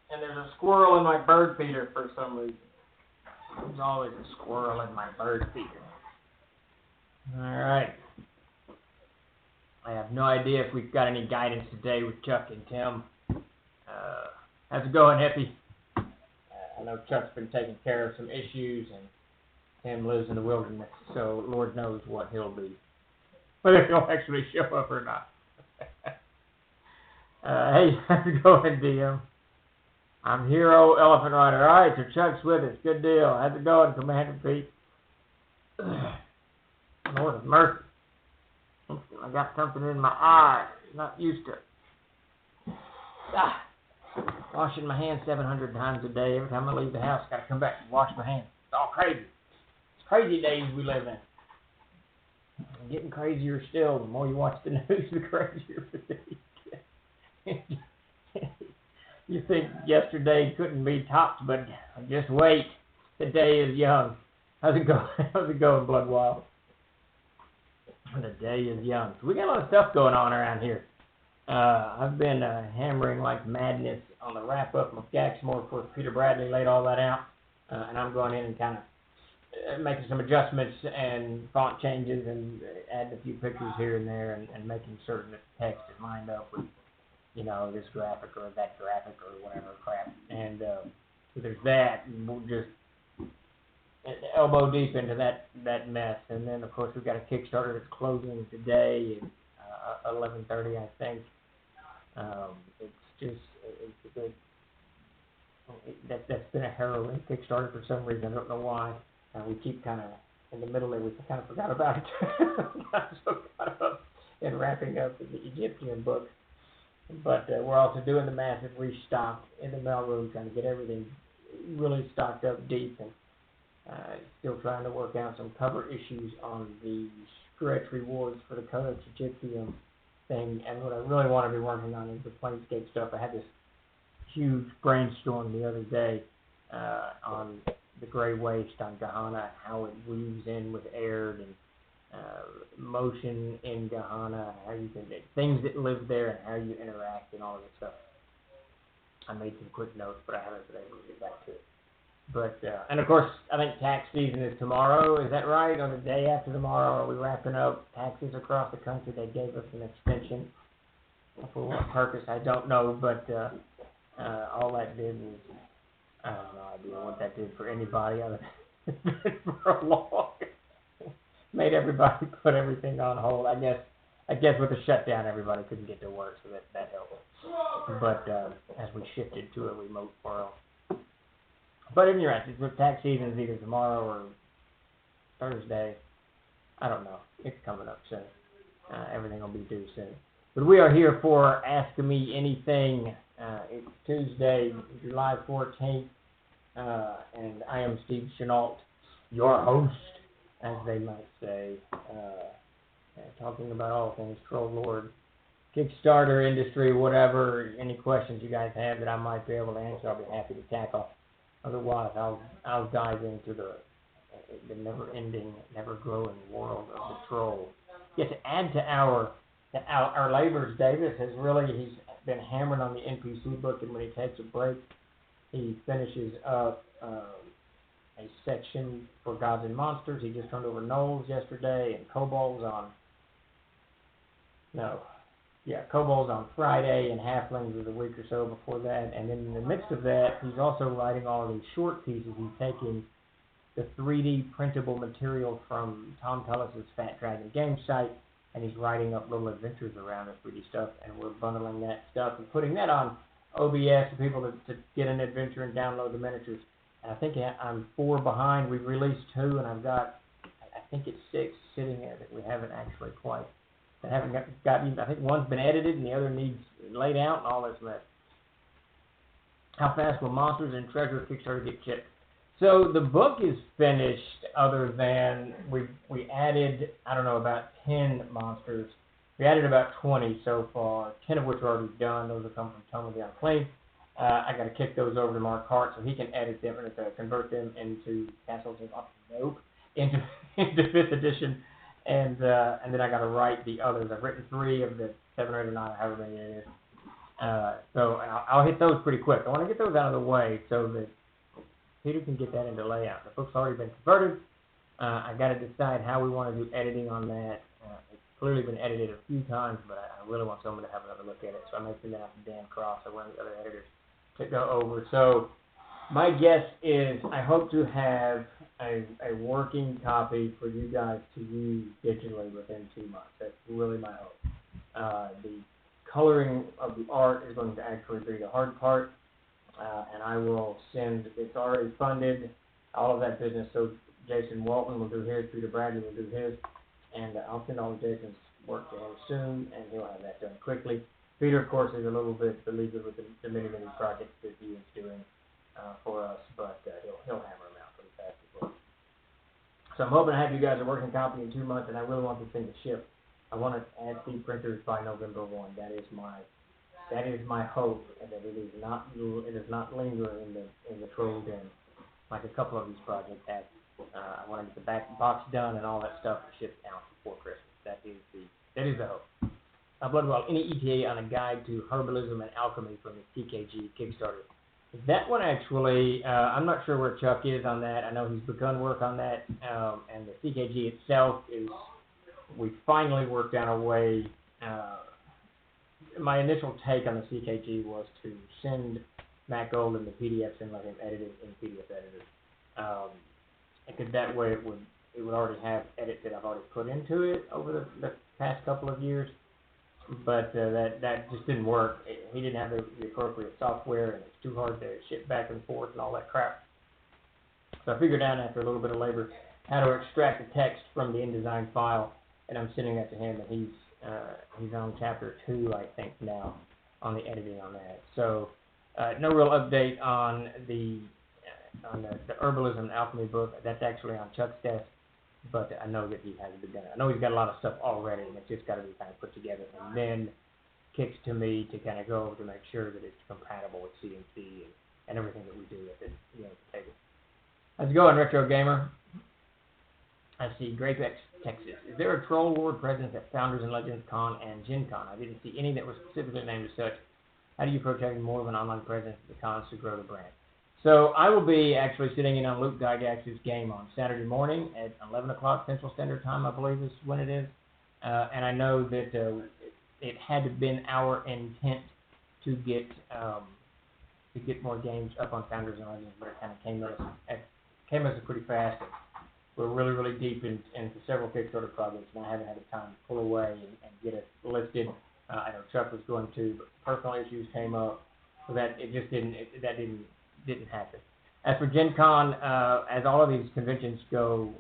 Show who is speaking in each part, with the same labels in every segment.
Speaker 1: And there's a squirrel in my bird feeder for some reason. There's always a squirrel in my bird feeder. Alright. I have no idea if we've got any guidance today with Chuck and Tim. How's it going, Hippie? I know Chuck's been taking care of some issues, and Tim lives in the wilderness, so Lord knows what he'll be. Whether he'll actually show up or not. Hey, how's it going, DM? I'm Hero Elephant Rider. Alright, so Chuck's with us. Good deal. How's it going, Commander Pete? Lord of mercy. I got something in my eye. Not used to it. Washing my hands 700 times a day. Every time I leave the house, got to come back and wash my hands. It's all crazy. It's crazy days we live in. And getting crazier still. The more you watch the news, the crazier it gets. You think yesterday couldn't be topped, but just wait. The day is young. How's it going? How's it going, Bloodwild? The day is young. So we got a lot of stuff going on around here. I've been hammering like madness on the wrap-up of Gaxmore. Of course, Peter Bradley laid all that out. And I'm going in and kind of making some adjustments and font changes and adding a few pictures here and there and making certain that the text is lined up with, you know, this graphic or that graphic or whatever crap. And so there's that. And we'll just elbow deep into that mess. And then, of course, we've got a Kickstarter that's closing today at 11:30, I think. That's been a harrowing Kickstarter for some reason. I don't know why. We keep kind of in the middle there. We kind of forgot about it. Got so caught up in wrapping up the Egyptian book. But we're also doing the massive restock in the mailroom, trying to get everything really stocked up deep, and still trying to work out some cover issues on the stretch rewards for the Codex Egyptium thing. And what I really want to be working on is the Planescape stuff. I had this huge brainstorm the other day on the Grey Waste on Gahana, how it weaves in with Aird and motion in Gahana, how you can things that live there and how you interact and all of this stuff. I made some quick notes, but I haven't been able to get back to it. But and of course, I think tax season is tomorrow. Is that right? Or the day after tomorrow? Are we wrapping up taxes across the country? They gave us an extension. For what purpose, I don't know. But all that did was, I have no idea what that did for anybody other than for a long. Made everybody put everything on hold. I guess with the shutdown, everybody couldn't get to work, so that helped. But as we shifted to a remote world. But in your essence, with tax season is either tomorrow or Thursday. I don't know. It's coming up soon. Everything will be due soon. But we are here for Ask Me Anything. It's Tuesday, July 14th. And I am 𝚃𝚛𝚘𝚕𝚕, your host, as they might say. Talking about all things Troll Lord, Kickstarter, industry, whatever. Any questions you guys have that I might be able to answer, I'll be happy to tackle. Otherwise, I'll dive into the never-ending, never-growing world of the troll. Yeah, to add to our labors, Davis he's been hammering on the NPC book, and when he takes a break, he finishes up a section for Gods and Monsters. He just turned over Gnolls yesterday, and Kobolds on Friday, and Halflings was a week or so before that. And then in the midst of that, he's also writing all of these short pieces. He's taking the 3D printable material from Tom Tullis's Fat Dragon game site, and he's writing up little adventures around the 3D stuff, and we're bundling that stuff and putting that on OBS for people to get an adventure and download the miniatures. And I think I'm 4 behind. We've released 2, and I've got, I think it's 6 sitting there that we haven't actually quite. I haven't gotten. I think one's been edited and the other needs laid out and all this mess. How fast will Monsters and Treasure Kickstarter get shipped? So the book is finished, other than we added, I don't know, about 10 monsters. We added about 20 so far, 10 of which are already done. Those will come from Tome of the Unclaimed. I got to kick those over to Mark Hart so he can edit them and convert them into Castles of into 5th edition. And then I got to write the others. I've written 3 of the 7 or 8 or 9, however many it is. So and I'll hit those pretty quick. I want to get those out of the way so that Peter can get that into layout. The book's already been converted. I got to decide how we want to do editing on that. It's clearly been edited a few times, but I really want someone to have another look at it. So I may send that out to Dan Cross or one of the other editors to go over. So my guess is I hope to have a working copy for you guys to use digitally within 2 months. That's really my hope. The coloring of the art is going to actually be the hard part, and I will send, it's already funded, all of that business. So Jason Walton will do his, Peter Bradley will do his, and I'll send all of Jason's work to him soon, and he'll have that done quickly. Peter, of course, is a little bit beleaguered with the many projects that he is doing for us, but he'll hammer them out pretty fast as well. So I'm hoping to have you guys a working copy in 2 months, and I really want this thing to ship. I want to add speed printers by November 1. That is my hope, and that it is not lingering in the troll den like a couple of these projects have. I want to get the back box done and all that stuff shipped out before Christmas. That is the hope. Bloodwell, any ETA on a guide to herbalism and alchemy from the 𝚃𝚘𝚕𝚕 Kickstarter? That one actually, I'm not sure where Chuck is on that. I know he's begun work on that, and the 𝚃𝚘𝚕𝚕 itself is, we finally worked out a way. My initial take on the 𝚃𝚘𝚕𝚕 was to send Matt Golden the PDFs and let him edit it in PDF editor. Because that way it would already have edits that I've already put into it over the past couple of years. But that just didn't work. He didn't have the appropriate software, and it's too hard to ship back and forth and all that crap. So I figured out after a little bit of labor how to extract the text from the InDesign file, and I'm sending that to him, and he's on chapter 2, I think, now, on the editing on that. So no real update on the herbalism and alchemy book. That's actually on Chuck's desk, but I know that he hasn't begun it. I know he's got a lot of stuff already, and it's just got to be kind of put together, and then kicks to me to kind of go over to make sure that it's compatible with CNC and everything that we do at the table. How's it going, Retro Gamer? I see Grapex, Texas. Is there a Troll Lord presence at Founders and Legends Con and Gen Con? I didn't see any that were specifically named as such. How do you approach having more of an online presence at the cons to grow the brand? So I will be actually sitting in on Luke Gygax's game on Saturday morning at 11 o'clock Central Standard Time, I believe is when it is. And I know that it had been our intent to get more games up on Founders and Legends, but it kind of came at us pretty fast. And we're really, really deep into several Kickstarter projects, and I haven't had the time to pull away and get it listed. I know Chuck was going to, but personal issues came up, so that it just didn't happen. As for Gen Con, as all of these conventions go,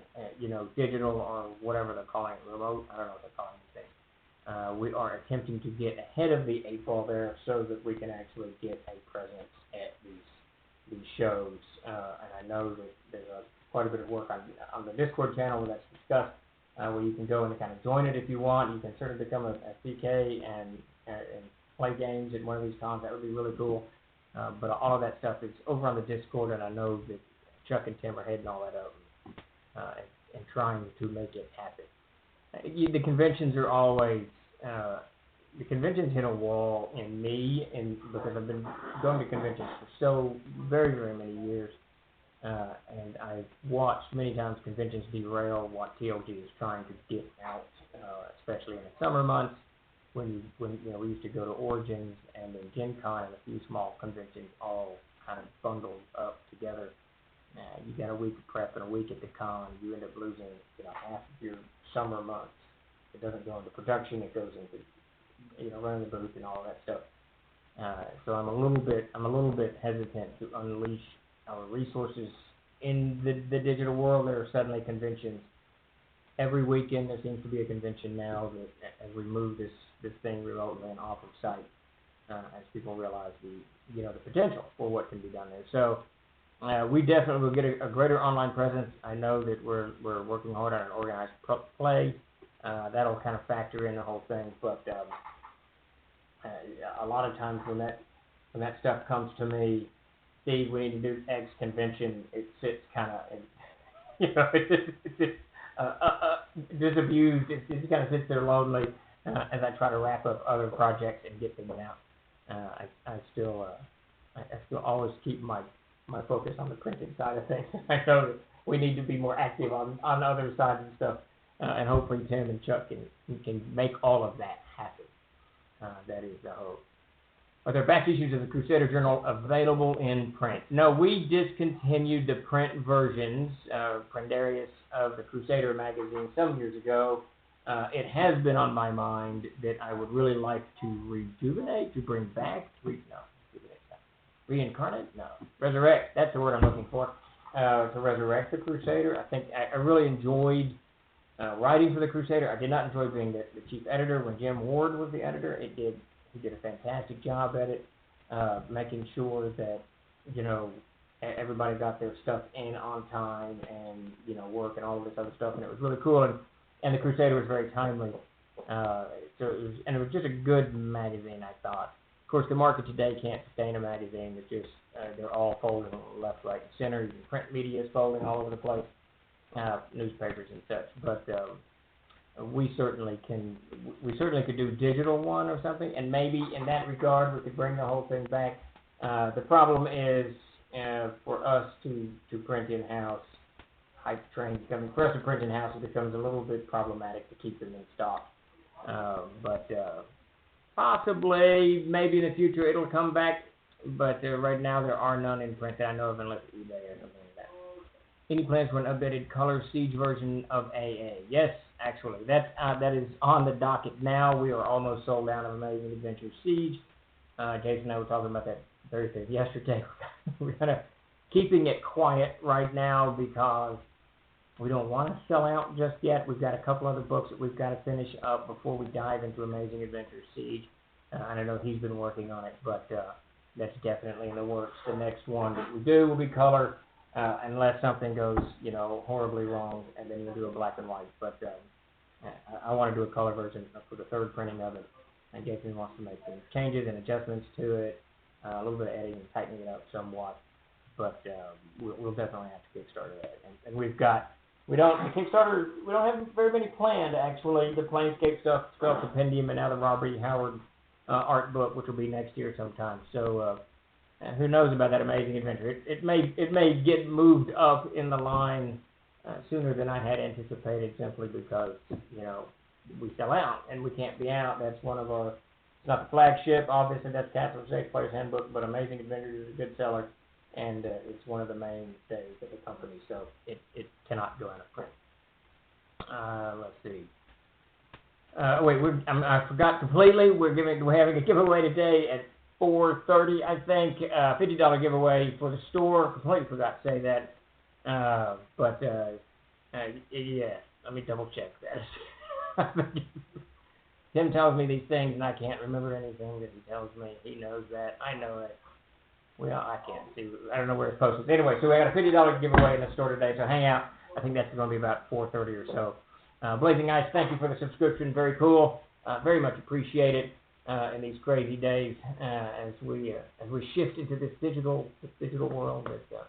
Speaker 1: digital or whatever they're calling it, remote, I don't know what they're calling these things. We are attempting to get ahead of the 8 ball there so that we can actually get a presence at these shows. And I know that there's quite a bit of work on the Discord channel where that's discussed, where you can go and kind of join it if you want. You can certainly become a CK and play games at one of these cons. That would be really cool. But all of that stuff is over on the Discord, and I know that Chuck and Tim are heading all that up and trying to make it happen. The conventions are always, the conventions hit a wall in me, because I've been going to conventions for so very, very many years, and I've watched many times conventions derail what TLG is trying to get out, especially in the summer months. When we used to go to Origins and then Gen Con and a few small conventions all kind of bundled up together. You got a week of prep and a week at the con. You end up losing half of your summer months. It doesn't go into production. It goes into running the booth and all that stuff. So I'm a little bit hesitant to unleash our resources in the digital world. There are suddenly conventions. Every weekend there seems to be a convention now that as we move this thing remotely and off of site, as people realize the potential for what can be done there. So we definitely will get a greater online presence. I know that we're working hard on an organized play. That'll kind of factor in the whole thing. But a lot of times when that stuff comes to me, Steve, we need to do X convention. It sits kind of, it's just disabused. It just kind of sits there lonely as I try to wrap up other projects and get things out. I still always keep my focus on the printing side of things. I know that we need to be more active on other sides and stuff, and hopefully Tim and Chuck can make all of that happen. That is the hope. Are there back issues of the Crusader Journal available in print? No, we discontinued the print versions, Prendarius, of the Crusader magazine some years ago. It has been on my mind that I would really like to rejuvenate, to bring back, reincarnate? No. Resurrect, that's the word I'm looking for. To resurrect the Crusader. I think I really enjoyed writing for the Crusader. I did not enjoy being the chief editor when Jim Ward was the editor. He did a fantastic job at it, making sure that, everybody got their stuff in on time and, work and all of this other stuff, and it was really cool, and the Crusader was very timely. So it was just a good magazine, I thought. Of course, the market today can't sustain a magazine that's just, they're all folding left, right, and center. Your print media is folding all over the place, newspapers and such, but we certainly could do digital one or something, and maybe in that regard we could bring the whole thing back. The problem is for us to print in-house, hype train becoming, for us to print in-house, it becomes a little bit problematic to keep them in stock. But possibly, maybe in the future it'll come back, but right now there are none in print that I know of unless eBay or something like that. Any plans for an updated color Siege version of AA? Yes, actually, that is on the docket now. We are almost sold out of Amazing Adventure Siege. Jason and I were talking about that Thursday, yesterday. We're kind of keeping it quiet right now because we don't want to sell out just yet. We've got a couple other books that we've got to finish up before we dive into Amazing Adventure Siege. And I know he's been working on it, but that's definitely in the works. The next one that we do will be color, unless something goes, horribly wrong, and then we'll do a black and white. But I want to do a color version for the third printing of it. And Jason wants to make some changes and adjustments to it, a little bit of editing and tightening it up somewhat. But we'll definitely have to kickstart that. And we don't have very many planned, actually. The Planescape stuff, Spell Compendium, and now the Robert E. Howard art book, which will be next year sometime. So who knows about that Amazing Adventure? It may get moved up in the line sooner than I had anticipated, simply because we sell out and we can't be out. That's one of our. It's not the flagship, obviously. That's Castle Safe Player's Handbook, but Amazing Adventure is a good seller, and it's one of the mainstays of the company. So it cannot go out of print. Let's see. I forgot completely. We're having a giveaway today at 4:30, I think. $50 giveaway for the store. Completely forgot to say that. Yeah, let me double check that. Tim tells me these things, and I can't remember anything that he tells me. He knows that. I know it. Well, I can't see. I don't know where it's posted. Anyway, so we got a $50 giveaway in the store today, so hang out. I think that's going to be about 4:30 or so. Blazing Ice, thank you for the subscription. Very cool. Very much appreciate it in these crazy days as we shift into this digital world that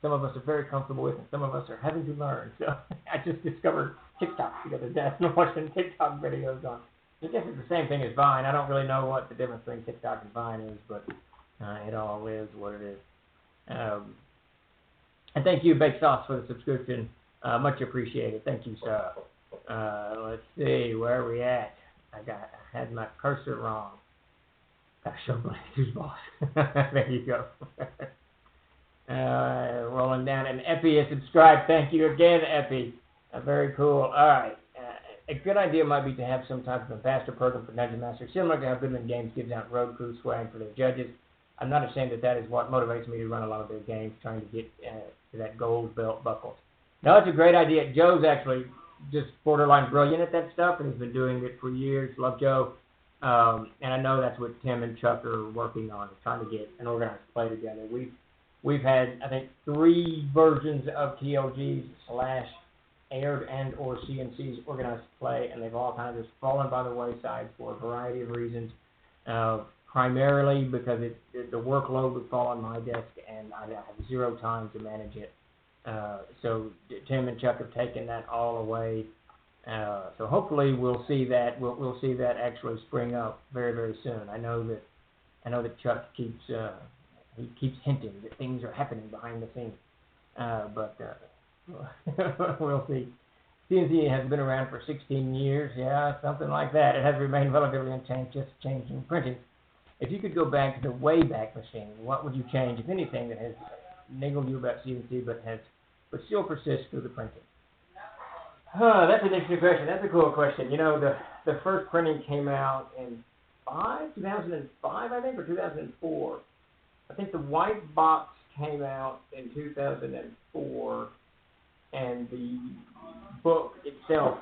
Speaker 1: some of us are very comfortable with, and some of us are having to learn. So I just discovered TikTok the other day. I'm watching TikTok videos on. I guess it's the same thing as Vine. I don't really know what the difference between TikTok and Vine is, but it all is what it is. And thank you, Baked Sauce, for the subscription. Much appreciated. Thank you, sir. Let's see, where are we at? I had my cursor wrong. Gotta show Blazer's boss. There you go. Rolling down, and Epi is subscribed. Thank you again, Epi. Very cool. All right. A good idea might be to have some type of ambassador program for Dungeon Master, similar to how Goodman Games gives out road crew swag for their judges. I'm not ashamed that is what motivates me to run a lot of their games, trying to get to that gold belt buckle. No, it's a great idea. Joe's actually just borderline brilliant at that stuff, and he's been doing it for years. Love Joe. And I know that's what Tim and Chuck are working on, trying to get an organized play together. We've had, I think, 3 versions of TLG's / aired and or CNC's organized play, and they've all kind of just fallen by the wayside for a variety of reasons. Primarily because the workload would fall on my desk, and I have 0 time to manage it. So Tim and Chuck have taken that all away. So hopefully we'll see that actually spring up very, very soon. I know that I know that Chuck keeps hinting that things are happening behind the scenes, but we'll see. CNC has been around for 16 years, yeah, something like that. It has remained relatively unchanged, just changing printing. If you could go back to the Wayback Machine, what would you change, if anything, that has niggled you about CNC but still persists through the printing? That's an interesting question. That's a cool question. You know, the first printing came out in 2005, I think, or 2004. I think the white box came out in 2004, and the book itself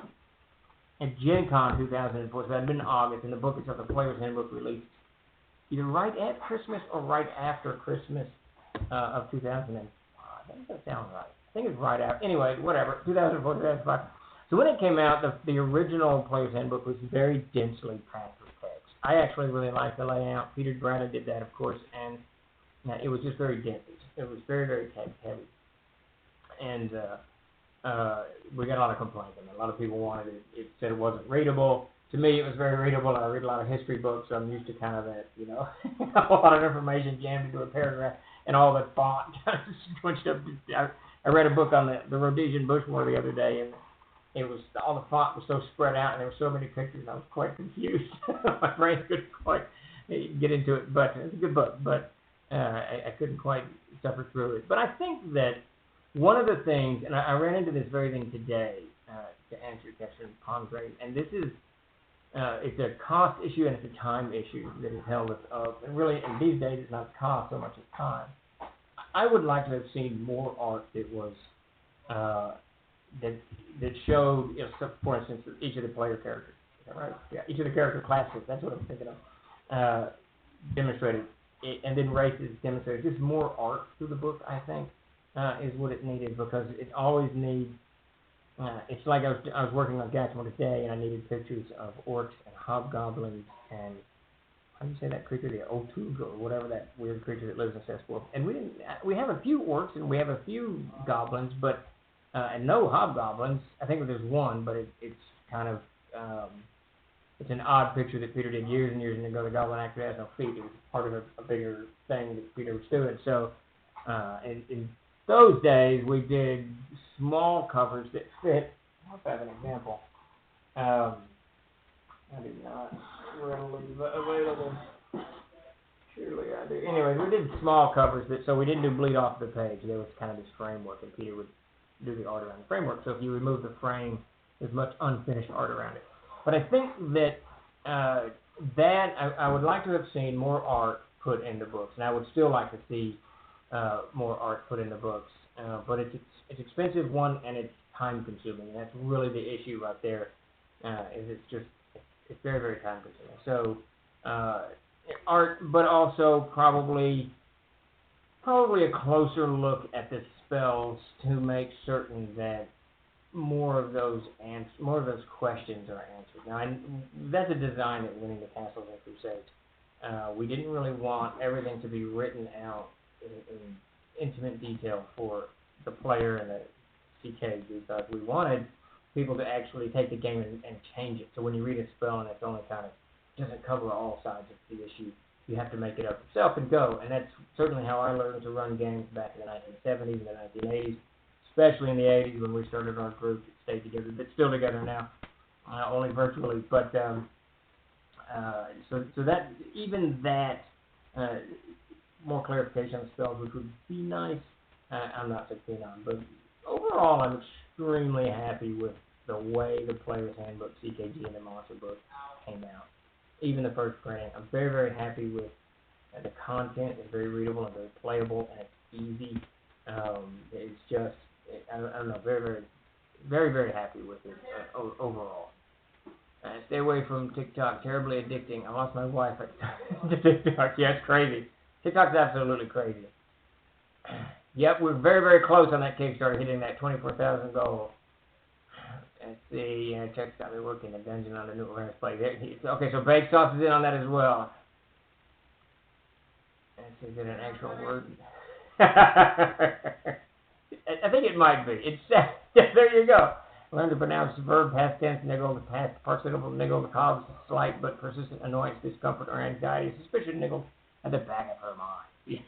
Speaker 1: at Gen Con 2004, so that had been in August, and the book itself, the Player's Handbook, released either right at Christmas or right after Christmas of 2005. I think that sounds right. I think it's right after. Anyway, whatever, 2004, 2005. So when it came out, the original Player's Handbook was very densely packed with text. I actually really liked the layout. Peter Grana did that, of course, and it was just very dense. It was very, very text heavy. And we got a lot of complaints. I mean, a lot of people wanted it. It said it wasn't readable. To me, it was very readable. I read a lot of history books, so I'm used to kind of that, you know, a lot of information jammed into a paragraph and all that font kind of squinched up. I read a book on the Rhodesian bush war the other day, and it was all the font was so spread out, and there were so many pictures, and I was quite confused. My brain couldn't quite get into it, but it's a good book, but I couldn't quite suffer through it. But I think that one of the things, and I ran into this very thing today, to answer your question, Pondre, and this is, it's a cost issue and it's a time issue that has held us up. And really, in these days, it's not cost so much as time. I would like to have seen more art that was, that showed, you know, for instance, each of the player characters, right? Yeah, each of the character classes, that's what I'm thinking of, demonstrated, and then races demonstrated. Just more art through the book, I think, is what it needed, because it always needs, it's like I was working on Gatchmore today, and I needed pictures of orcs and hobgoblins and, how do you say that creature, the Otug, or whatever that weird creature that lives in cesspool. And we have a few orcs and we have a few goblins, but and no hobgoblins. I think there's one, but it's kind of it's an odd picture that Peter did years and years ago. The goblin actually has no feet. It was part of a bigger thing that Peter was doing. So in those days, we did small covers that fit. I'll have an example. I do not readily available. Surely I do. Anyway, we did small covers so we didn't do bleed off the page. There was kind of this framework, and Peter would do the art around the framework. So if you remove the frame, there's much unfinished art around it. But I think that I would like to have seen more art put into books, and I would still like to see more art put into books. But it's expensive, one, and it's time consuming, and that's really the issue right there. It's very, very time consuming. So art, but also probably a closer look at the spells to make certain that more of those questions are answered. Now, that's a design at Winning the Castles and Crusades. We didn't really want everything to be written out in intimate detail for the player and the CK, because we wanted people to actually take the game and change it. So when you read a spell and it's only kind of doesn't cover all sides of the issue, you have to make it up yourself and go. And that's certainly how I learned to run games back in the 1970s and the 1980s, especially in the 80s when we started our group that stayed together, but still together now, only virtually. But so that even that more clarification on spells, which would be nice. I'm not so keen on, but overall, I'm extremely happy with the way the Player's Handbook, CKG, and the Monster Book came out. Even the first printing, I'm very, very happy with the content. It's very readable and very playable, and it's easy. It's just, I don't know, very, very, very, very happy with it overall. Stay away from TikTok, terribly addicting. I lost my wife to TikTok. Yeah, it's crazy. TikTok's absolutely crazy. Yep, we're very, very close on that Kickstarter, hitting that 24,000 goal. Let's see, Chuck's got me working the dungeon on the new awareness play. Okay, so baked sauce is in on that as well. Let's see, is it an actual word? I think it might be. It's there you go. Learn to pronounce verb, past tense, niggle, the past participle, niggle, the cause, slight but persistent annoyance, discomfort, or anxiety, suspicion, niggle, at the back of her mind. Yeah.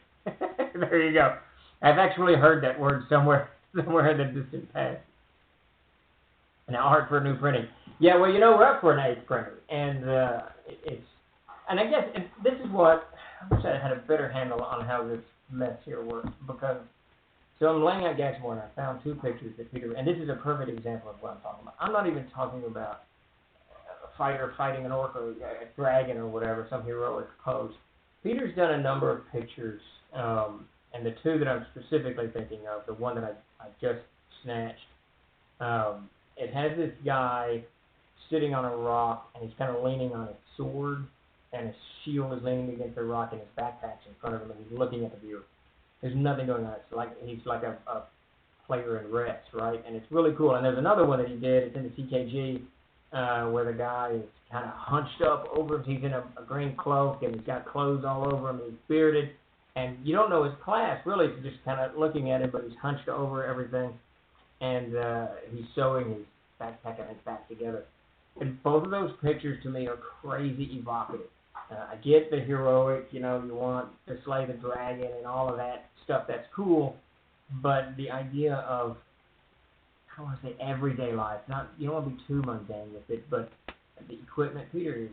Speaker 1: There you go. I've actually heard that word somewhere in the distant past. Now, art for new printing. Yeah, well, we're up for an 8th printer, and and I guess this is what, I wish I had a better handle on how this mess here works, because, so I'm laying out Gaxmore, and I found 2 pictures that Peter, and this is a perfect example of what I'm talking about. I'm not even talking about a fighter fighting an orc or a dragon or whatever, some heroic pose. Peter's done a number of pictures, and the 2 that I'm specifically thinking of, the one that I just snatched, it has this guy sitting on a rock, and he's kind of leaning on his sword, and his shield is leaning against the rock, and his backpack's in front of him, and he's looking at the viewer. There's nothing going on. It's like he's like a player in rest, right? And it's really cool. And there's another one that he did. It's in the TKG, where the guy is kind of hunched up over him. He's in a green cloak, and he's got clothes all over him. He's bearded, and you don't know his class really. You're just kind of looking at him, but he's hunched over everything, and he's sewing his backpack and his back together. And both of those pictures to me are crazy evocative. I get the heroic, you want to slay the dragon and all of that stuff. That's cool, but the idea of, I don't want to say everyday life. You don't want to be too mundane with it, but the equipment. Peter is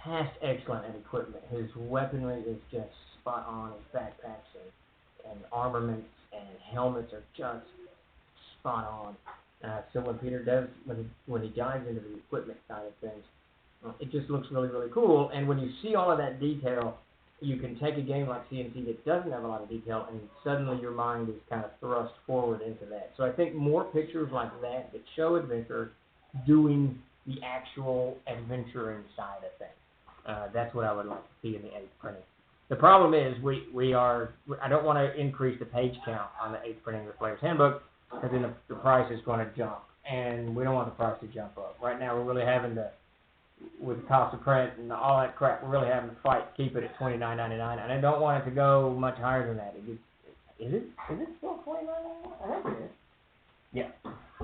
Speaker 1: past excellent at equipment. His weaponry is just spot on. His backpacks and armaments and helmets are just spot on. So when Peter does, when he dives into the equipment side of things, it just looks really, really cool. And when you see all of that detail, you can take a game like CNC that doesn't have a lot of detail, and suddenly your mind is kind of thrust forward into that. So I think more pictures like that show adventurers doing the actual adventuring side of things. That's what I would like to see in the 8th printing. The problem is I don't want to increase the page count on the 8th printing of the Player's Handbook, because then the price is going to jump, and we don't want the price to jump up. Right now, we're really having to, with the cost of print and all that crap, we're really having to fight to keep it at $29.99, and I don't want it to go much higher than that. Is it still $29.99? I think it is. Yeah.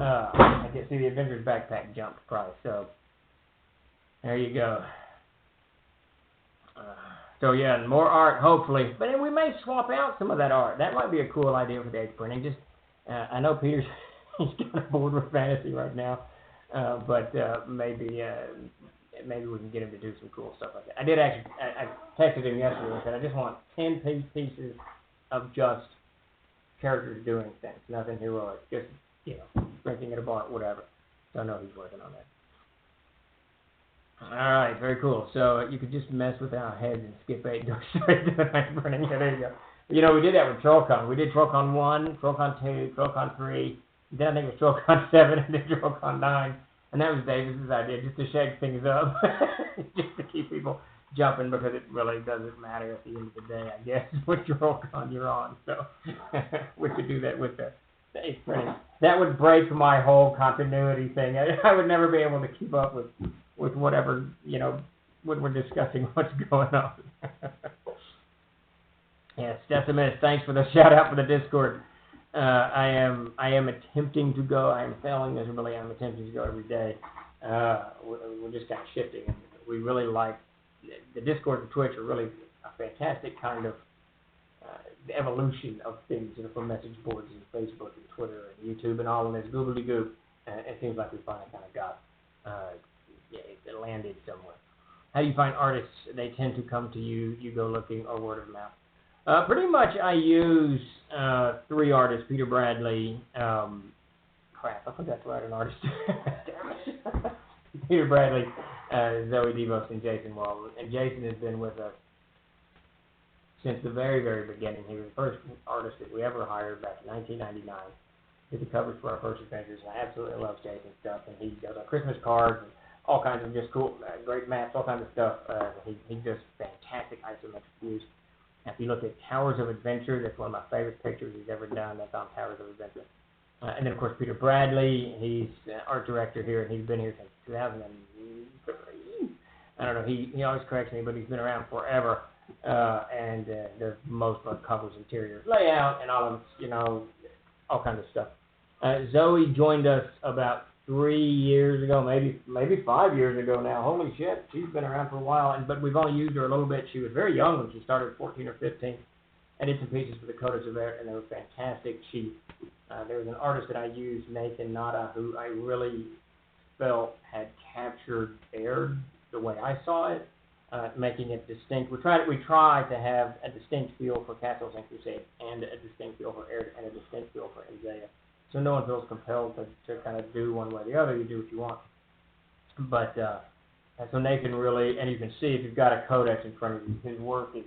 Speaker 1: I can see the Avengers backpack jumped price, so there you go. So yeah, and more art, hopefully, but then we may swap out some of that art. That might be a cool idea for the 8th printing. Just I know Peter's he's kind of bored with fantasy right now, but maybe we can get him to do some cool stuff like that. I did actually, I texted him yesterday and said, I just want 10 pieces of just characters doing things, nothing heroic, just, drinking at a bar, whatever. So I know he's working on that. All right, very cool. So you could just mess with our heads and skip 8 and go straight to the 9th printing. Yeah, there you go. We did that with TrollCon. We did TrollCon 1, TrollCon 2, TrollCon 3. Then I think it was TrollCon 7 and then TrollCon 9. And that was Davis's idea, just to shake things up, just to keep people jumping, because it really doesn't matter at the end of the day, I guess, which TrollCon you're on. So we could do that with the 8th printing. That would break my whole continuity thing. I would never be able to keep up with whatever, when we're discussing what's going on. Yeah, স্থિતિமிஸ், thanks for the shout out for the Discord. I am attempting to go. I am failing miserably. I'm attempting to go every day. We're just kind of shifting. We really like the Discord and Twitch are really a fantastic kind of the evolution of things, from message boards and Facebook and Twitter and YouTube and all of this goobly-goop. It seems like we finally kind of got it landed somewhere. How do you find artists? They tend to come to you. You go looking, or word of mouth. Pretty much I use 3 artists, Peter Bradley, crap, I forgot to write an artist. Peter Bradley, Zoe Devos, and Jason Walden. And Jason has been with us since the very, very beginning. He was the first artist that we ever hired back in 1999. Did the covers for our first adventures, and I absolutely love Jason's stuff. And he does our Christmas cards and all kinds of just cool, great maps, all kinds of stuff. He does fantastic isometric views. Now, if you look at Towers of Adventure, that's one of my favorite pictures he's ever done. That's on Towers of Adventure. And then, of course, Peter Bradley. He's art director here, and he's been here since 2003. I don't know. He always corrects me, but he's been around forever. And does most of our covers, interior layout, and all of all kinds of stuff. Zoe joined us about 3 years ago, maybe 5 years ago now. Holy shit, she's been around for a while, but we've only used her a little bit. She was very young when she started, 14 or 15. I did some pieces for the 𝚃𝚘𝚘𝚕𝚔, and they were fantastic. There was an artist that I used, 𝚃𝚘𝚘𝚕𝚔, who I really felt had captured Baird the way I saw it, making it distinct. We try to have a distinct feel for 𝚃𝚘𝚘𝚕𝚔 and a distinct feel for Baird and a distinct feel for 𝚃𝚘𝚘𝚕𝚔. So no one feels compelled to kind of do one way or the other. You do what you want. But and so Nathan really, and you can see if you've got a codex in front of you, his work is.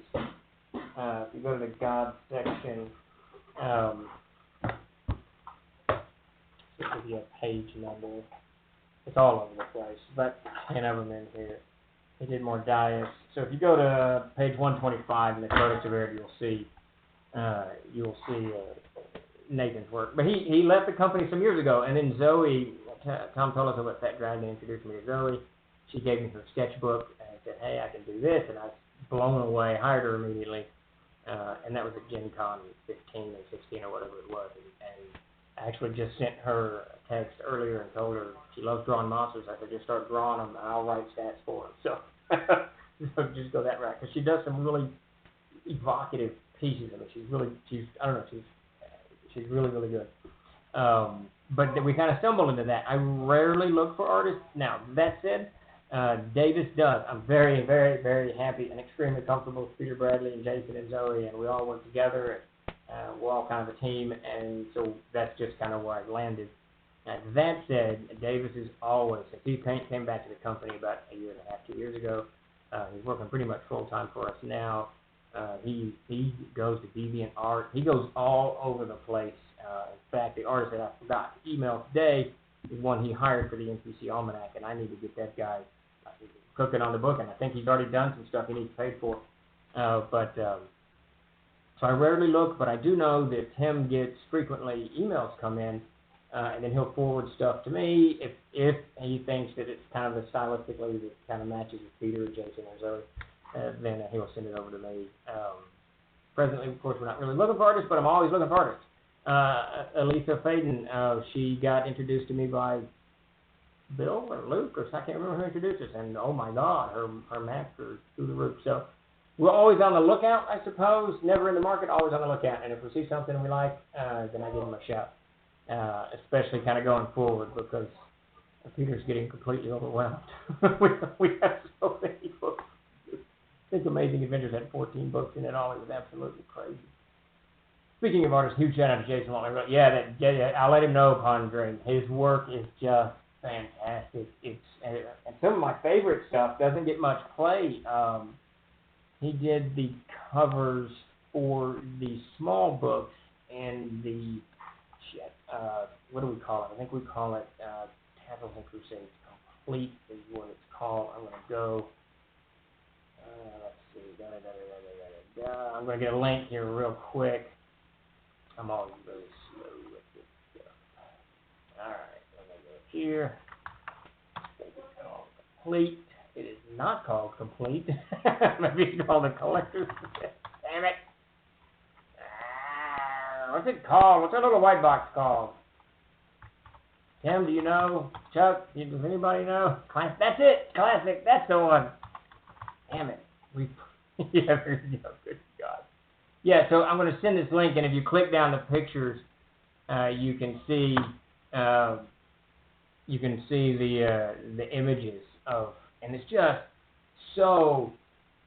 Speaker 1: If you go to the God section, this will be a page number. It's all over the place, but 10 of them in here. He did more diets. So if you go to page 125 in the 𝚃𝚘𝚘𝚕𝚔, you'll see Nathan's work. But he left the company some years ago, and then Zoe, Tom told us about Fat Dragon, introduced me to Zoe. She gave me her sketchbook and said, hey, I can do this, and I was blown away, hired her immediately, and that was at Gen Con 15 or 16 or whatever it was, and I actually just sent her a text earlier and told her she loves drawing monsters. I said, just start drawing them, and I'll write stats for them. So, so just go that route, because she does some really evocative pieces. I mean, she's really really good. But we kind of stumbled into that. I rarely look for artists. Now, that said, Davis does. I'm very, very, very happy and extremely comfortable with Peter Bradley and Jason and Zoe, and we all work together, and we're all kind of a team, and so that's just kind of where I landed. That said, Davis is always, since he came back to the company about a year and a half, 2 years ago, he's working pretty much full-time for us now. He goes to DeviantArt. He goes all over the place. In fact, the artist that I forgot to email today is one he hired for the NPC Almanac, and I need to get that guy cooking on the book, and I think he's already done some stuff he needs paid for. So I rarely look, but I do know that Tim gets frequently emails come in, and then he'll forward stuff to me if he thinks that it's kind of stylistically that kind of matches with Peter or Jason or Zoe. Then he'll send it over to me. Presently, of course, we're not really looking for artists, but I'm always looking for artists. 𝚃𝚘𝚘𝚕𝚔, she got introduced to me by Bill or Luke, or I can't remember who introduced us, and oh my God, her master's through the roof. So we're always on the lookout, I suppose. Never in the market, always on the lookout. And if we see something we like, then I give them a shout. Especially kind of going forward, because Peter's getting completely overwhelmed. we have so many books. I think Amazing Adventures had 14 books in it all. It was absolutely crazy. Speaking of artists, huge shout out to Jason Watley. Yeah, I'll let him know upon Dream. His work is just fantastic. And some of my favorite stuff doesn't get much play. He did the covers for the small books and the what do we call it? I think we call it Tassels and Crusades Complete is what it's called. I'm going to go. Let's see. I'm going to get a link here real quick. I'm always very slow with this stuff. Alright, I'm going to go here. I think it's called Complete. It is not called Complete. Maybe it's called a Collector's. Damn it. What's it called? What's that little white box called? Tim, do you know? Chuck, does anybody know? That's it. Classic. That's the one. Damn it. Yeah, there you go. Good God. Yeah, so I'm going to send this link, and if you click down the pictures, you can see the images of, and it's just so,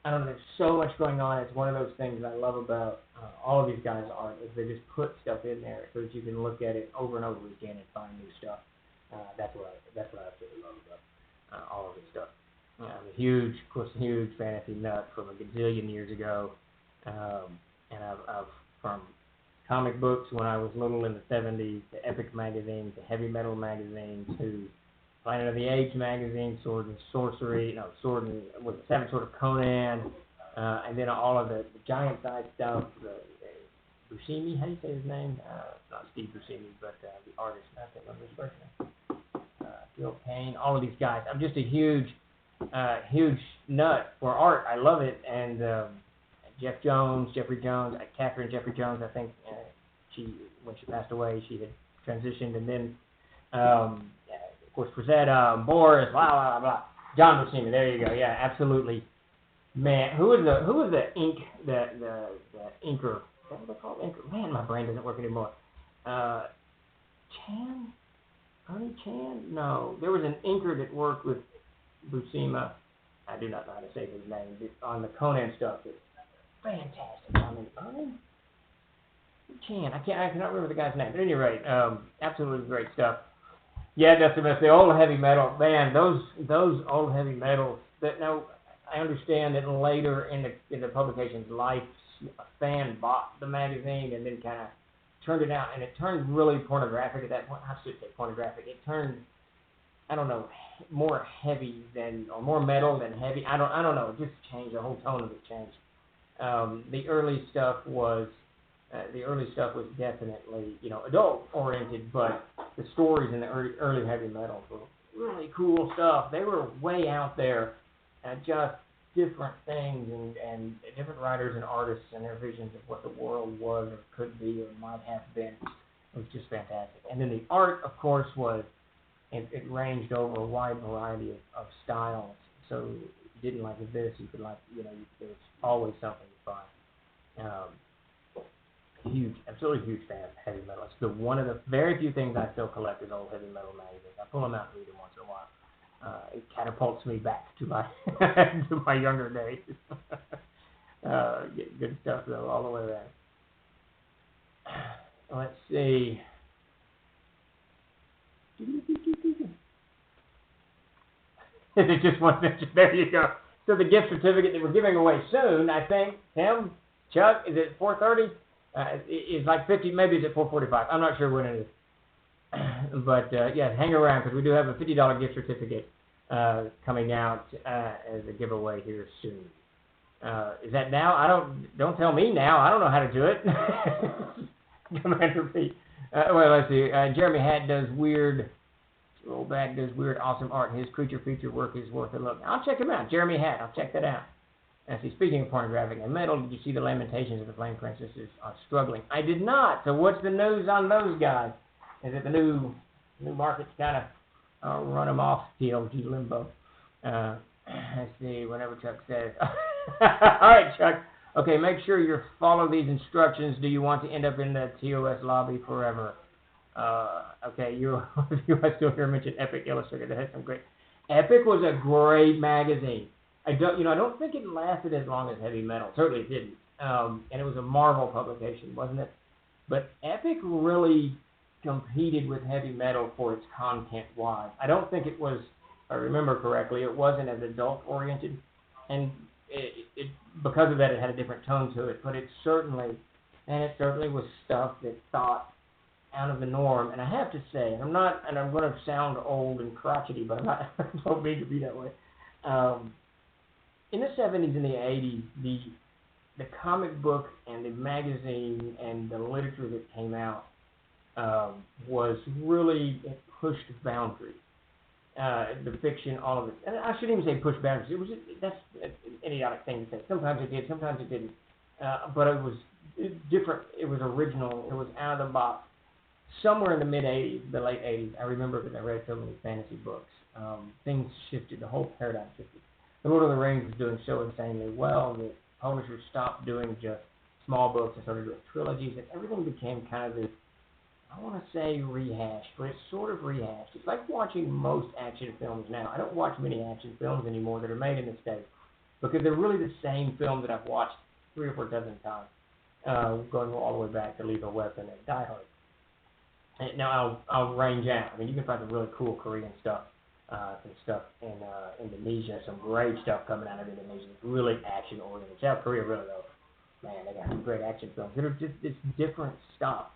Speaker 1: I don't know, there's so much going on. It's one of those things I love about all of these guys' art, is they just put stuff in there so that you can look at it over and over again and find new stuff. That's what I absolutely love about all of this stuff. I'm a huge fantasy nut from a gazillion years ago. And I've from comic books when I was little in the 70s, to Epic magazine, to Heavy Metal magazine, to Planet of the Apes magazine, Sword and Sorcery, Seven Sword of Conan, and then all of the giant size stuff. Buscemi, how do you say his name? Not Steve Buscemi, but the artist. I can't remember his first name. Bill Payne. All of these guys. I'm just a huge nut for art. I love it, and Jeffrey Jones, Catherine Jeffrey Jones, I think when she passed away, she had transitioned, and then course, was that Boris, blah, blah, blah. John Buscema, there you go. Yeah, absolutely. Man, who was the inker? What was they called? Inker? Man, my brain doesn't work anymore. Chan? Ernie Chan? No, there was an inker that worked with Buscema. I do not know how to say his name. On the Conan stuff. It's fantastic. I mean, Ernie Chan. I cannot remember the guy's name. But at any rate, absolutely great stuff. Yeah, Dusty Miss, the old heavy metal, man, those old heavy metals. Now, I understand that later in the publication's life, a fan bought the magazine and then kind of turned it out, and it turned really pornographic at that point. I should say pornographic. It turned, I don't know, more heavy than, or more metal than heavy. I don't know. It just changed. The whole tone of it changed. The early stuff was definitely, adult oriented, but the stories in the early heavy metals were really cool stuff. They were way out there, just different things and different writers and artists and their visions of what the world was or could be or might have been. It was just fantastic. And then the art, of course, it ranged over a wide variety of styles. So if you didn't like this, you could like, there was always something to find. Absolutely huge fan of heavy metal. It's one of the very few things I still collect is old heavy metal magazines. I pull them out and read them once in a while. It catapults me back to my to my younger days. Good stuff though, all the way around. Let's see. It just one. There you go. So the gift certificate that we're giving away soon, I think, Tim, Chuck, is it 4:30? It's like 50, maybe it's at 4:45. I'm not sure when it is. But, yeah, hang around because we do have a $50 gift certificate coming out as a giveaway here soon. Is that now? Don't tell me now. I don't know how to do it. Commander Pete. Well, let's see. Jeremy Hatt does weird, awesome art. His creature feature work is worth a look. I'll check him out. Jeremy Hatt. I'll check that out. See, speaking of pornographic and metal, did you see the lamentations of the Flame Princesses are struggling? I did not. So what's the news on those guys? Is it the new market's kind of run them off TLG limbo? Let's see, whenever Chuck says. All right, Chuck. Okay, make sure you follow these instructions. Do you want to end up in the TOS lobby forever? Okay, you still hear mention Epic Illustrated. That had some great. Epic was a great magazine. I don't think it lasted as long as Heavy Metal. Certainly it didn't. And it was a Marvel publication, wasn't it? But Epic really competed with Heavy Metal for its content-wise. I don't think it was, if I remember correctly, it wasn't as adult-oriented. And it because of that, it had a different tone to it. But it certainly was stuff that thought out of the norm. And I have to say, and I'm going to sound old and crotchety, but I don't mean to be that way. In the 70s and the 80s, the comic book and the magazine and the literature that came out was really, it pushed boundaries. The fiction, all of it. And I shouldn't even say push boundaries. That's an idiotic thing to say. Sometimes it did, sometimes it didn't. But it was different. It was original. It was out of the box. Somewhere in the mid-'80s, the late 80s, I remember because I read so many fantasy books, things shifted. The whole paradigm shifted. The Lord of the Rings was doing so insanely well that publishers stopped doing just small books and started doing trilogies, and everything became kind of this, I want to say rehashed, but it's sort of rehashed. It's like watching most action films now. I don't watch many action films anymore that are made in the States because they're really the same film that I've watched 3 or 4 dozen times, going all the way back to Lethal Weapon and Die Hard. And now I'll range out. I mean, you can find some really cool Korean stuff. Some stuff in Indonesia, some great stuff coming out of Indonesia. It's really action oriented. South Korea, really though, man, they got some great action films. It's different stuff.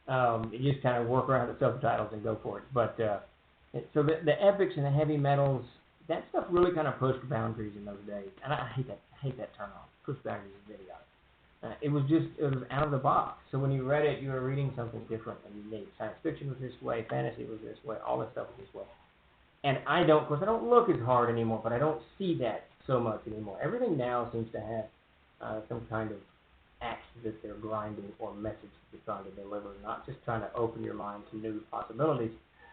Speaker 1: You just kind of work around the subtitles and go for it. But so the epics and the heavy metals, that stuff really kind of pushed boundaries in those days. And I hate that term. Push boundaries is idiotic. It was out of the box. So when you read it, you were reading something different and unique. Science fiction was this way, fantasy was this way, all this stuff was this way. And I don't look as hard anymore, but I don't see that so much anymore. Everything now seems to have some kind of axe that they're grinding or message that they're trying to deliver, not just trying to open your mind to new possibilities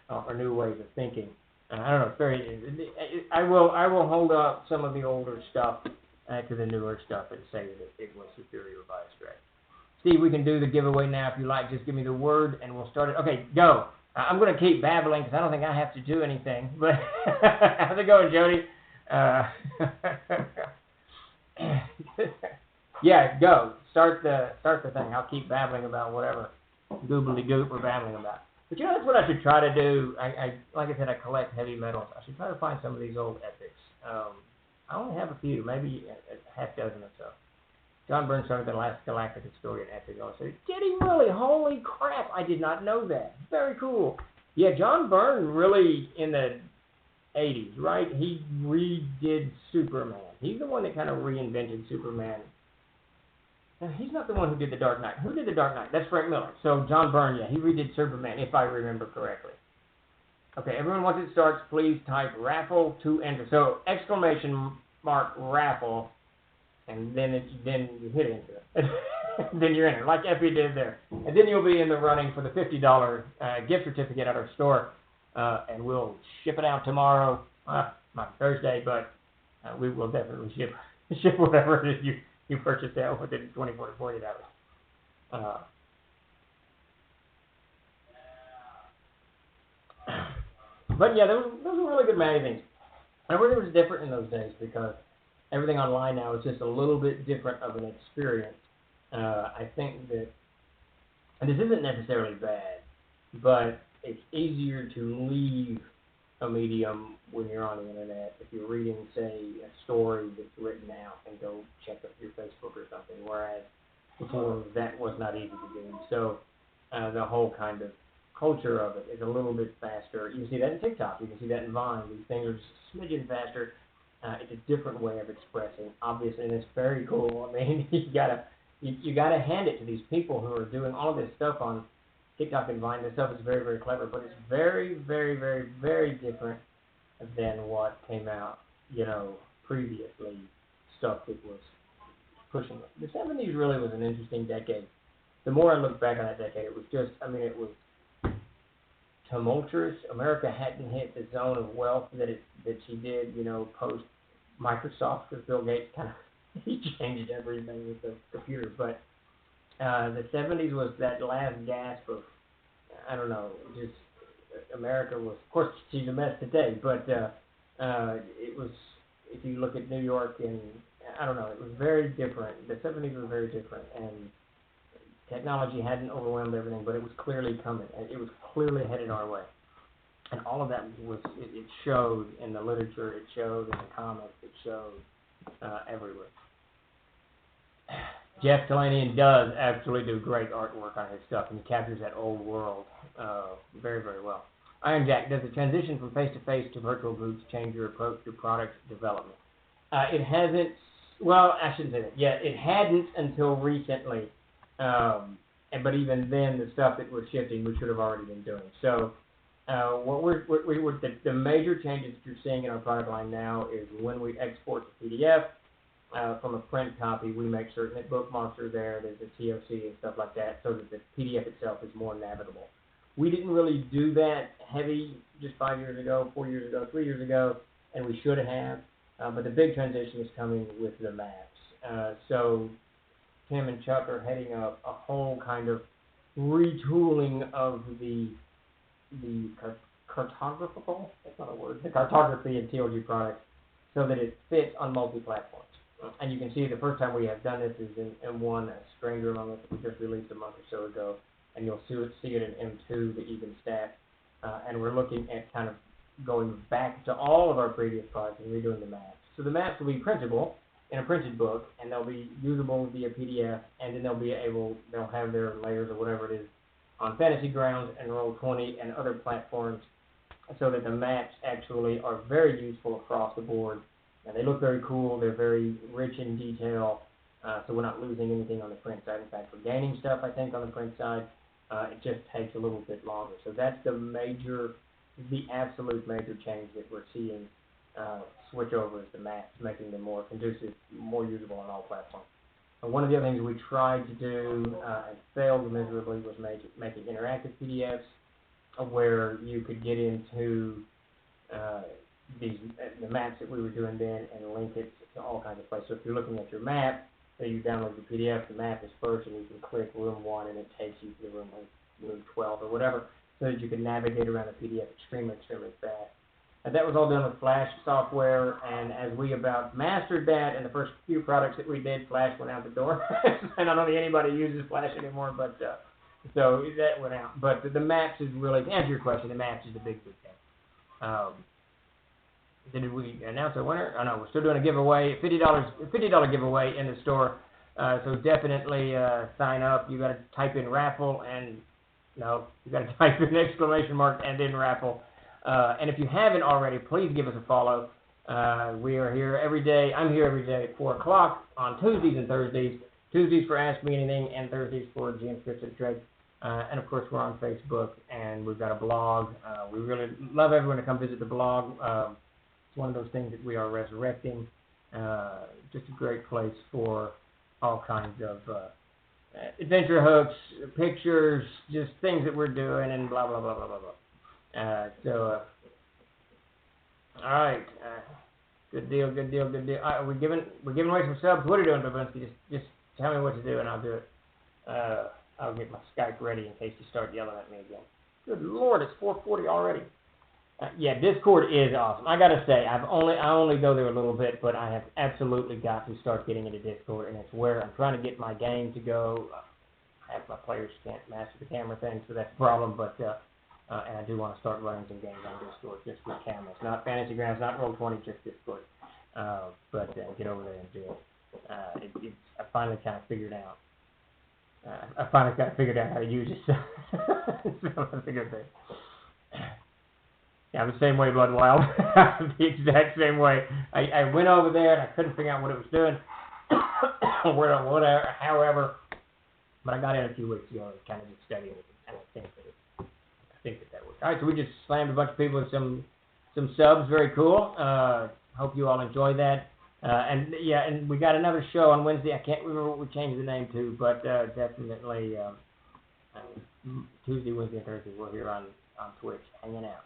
Speaker 1: or new ways of thinking. I don't know. It's very. I will hold up some of the older stuff to the newer stuff and say that it was superior by a stretch. Steve, we can do the giveaway now if you like. Just give me the word and we'll start it. Okay, go. I'm going to keep babbling because I don't think I have to do anything. But how's it going, Jody? Yeah, go. Start the thing. I'll keep babbling about whatever goobly goop we're babbling about. But you know, that's what I should try to do. Like I said, I collect heavy metals. I should try to find some of these old epics. I only have a few, maybe a half dozen or so. John Byrne started the last galactic historian epic. I said, did he really? Holy crap! I did not know that. Very cool. Yeah, John Byrne really in the 80s, right? He redid Superman. He's the one that kind of reinvented Superman. Now, he's not the one who did the Dark Knight. Who did the Dark Knight? That's Frank Miller. So John Byrne, yeah, he redid Superman, if I remember correctly. Okay, everyone, once it starts, please type raffle to enter. So exclamation mark raffle, and then you hit enter. Then you're in it, like Effie did there. And then you'll be in the running for the $50 gift certificate at our store, and we'll ship it out tomorrow, not Thursday, but we will definitely ship whatever it is you purchased out within 24 to 48 hours. But yeah, those were really good magazines. Everything was different in those days because everything online now is just a little bit different of an experience. I think that, and this isn't necessarily bad, but it's easier to leave a medium when you're on the internet. If you're reading, say, a story that's written out and go check up your Facebook or something, whereas before that was not easy to do. So the whole kind of culture of it is a little bit faster. You can see that in TikTok. You can see that in Vine. These things are just a smidgen faster. It's a different way of expressing, obviously, and it's very cool. I mean, you gotta hand it to these people who are doing all of this stuff on TikTok and Vine. This stuff is very, very clever, but it's very, very, very, very different than what came out, previously, stuff that was pushing it. The 70s really was an interesting decade. The more I look back on that decade, it was just, it was tumultuous. America hadn't hit the zone of wealth that she did, post Microsoft, because Bill Gates kind of he changed everything with the computer. But the 70s was that last gasp of, just America was, of course, she's a mess today, but it was, if you look at New York and, it was very different. The 70s were very different, and technology hadn't overwhelmed everything, but it was clearly coming, and it was clearly headed our way. And all of that it showed in the literature, it showed in the comics, it showed everywhere. Jeff Talanian does absolutely do great artwork on his stuff, and he captures that old world very, very well. Iron Jack, does the transition from face-to-face to virtual groups change your approach to product development? It hasn't, well, I shouldn't say that. Yeah, it hadn't until recently. But even then, the stuff that we're shifting, we should have already been doing. So, the major changes that you're seeing in our product line now is when we export the PDF from a print copy, we make certain that bookmarks are there, there's a TOC and stuff like that, so that the PDF itself is more navigable. We didn't really do that heavy just 5 years ago, 4 years ago, 3 years ago, and we should have. But the big transition is coming with the maps. So Tim and Chuck are heading up a whole kind of retooling of the cartographical, that's not a word, the cartography and TLG products so that it fits on multi-platforms. And you can see the first time we have done this is in M1, A Stranger Among Us, that we just released a month or so ago, and you'll see it in M2, the Even Stack, and we're looking at kind of going back to all of our previous products and redoing the maps. So the maps will be printable in a printed book, and they'll be usable via PDF, and then they'll have their layers or whatever it is on Fantasy Grounds and Roll20 and other platforms, so that the maps actually are very useful across the board. And they look very cool, they're very rich in detail, so we're not losing anything on the print side. In fact, we're gaining stuff, I think, on the print side. It just takes a little bit longer. So that's the absolute major change that we're seeing switch over is the maps, making them more conducive, more usable on all platforms. And one of the other things we tried to do and failed miserably was making interactive PDFs where you could get into the maps that we were doing then and link it to all kinds of places. So if you're looking at your map, say you download the PDF, the map is first, and you can click room 1, and it takes you to the room 12 or whatever, so that you can navigate around the PDF extremely fast. And that was all done with Flash software, and as we about mastered that, and the first few products that we did, Flash went out the door. And I don't think anybody uses Flash anymore, but so that went out. But the maps is really, to answer your question, the maps is the big thing. Did we announce a winner? Oh no, we're still doing a giveaway, $50 giveaway in the store. So definitely sign up. You got to type in raffle and no, you got to type in exclamation mark and then raffle. And if you haven't already, please give us a follow. We are here every day. I'm here every day at 4 o'clock on Tuesdays and Thursdays. Tuesdays for Ask Me Anything and Thursdays for GM Scripts and Trade. And of course, we're on Facebook and we've got a blog. We really love everyone to come visit the blog. It's one of those things that we are resurrecting. Just a great place for all kinds of adventure hooks, pictures, just things that we're doing, and blah blah blah blah blah blah. All right, good deal. We're giving away some subs. What are you doing, Babinski? Just tell me what to do, and I'll do it. I'll get my Skype ready in case you start yelling at me again. Good Lord, it's 4:40 already. Yeah, Discord is awesome. I gotta say, I only go there a little bit, but I have absolutely got to start getting into Discord, and it's where I'm trying to get my game to go. Half my players can't master the camera thing, so that's a problem. But and I do want to start running some games on Discord just with cameras, not Fantasy Grounds, not Roll20, just Discord. But get over there and do it. I finally kind of figured out. How to use it. So that's a good thing. Yeah, I'm the same way, Blood Wild. The exact same way. I went over there and I couldn't figure out what it was doing, however. But I got in a few weeks ago and kind of just studied it, and I think that works. All right, so we just slammed a bunch of people with some subs. Very cool. Hope you all enjoy that. And we got another show on Wednesday. I can't remember what we changed the name to, but definitely Tuesday, Wednesday, and Thursday we're here on Twitch hanging out.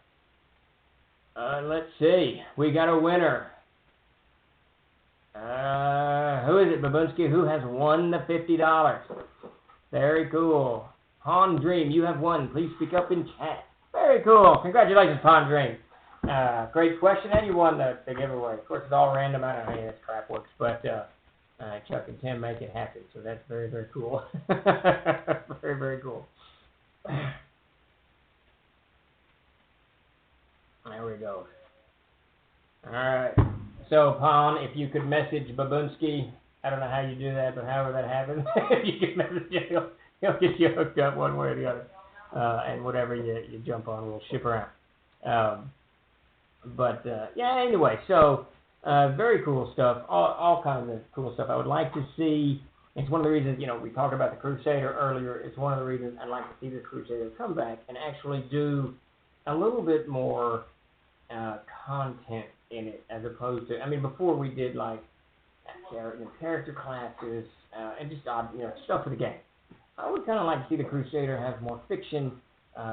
Speaker 1: Let's see. We got a winner. Who is it, Babinski? Who has won the $50? Very cool. Pawn Dream, you have won. Please speak up in chat. Very cool. Congratulations, Pawn Dream. Great question, and you won the giveaway. Of course, it's all random. I don't know how this crap works, but Chuck and Tim make it happen, so that's very, very cool. Very, very cool. There we go. All right. So, Pawn, if you could message Babinski, I don't know how you do that, but however that happens, if you could message him, he'll get you hooked up one way or the other. And whatever you jump on, we'll ship around. Anyway, so very cool stuff, all kinds of cool stuff. I would like to see, it's one of the reasons, we talked about the Crusader earlier, it's one of the reasons I'd like to see the Crusader come back and actually do a little bit more content in it, as opposed to, before we did like character classes and just odd, stuff for the game. I would kind of like to see the Crusader have more fiction,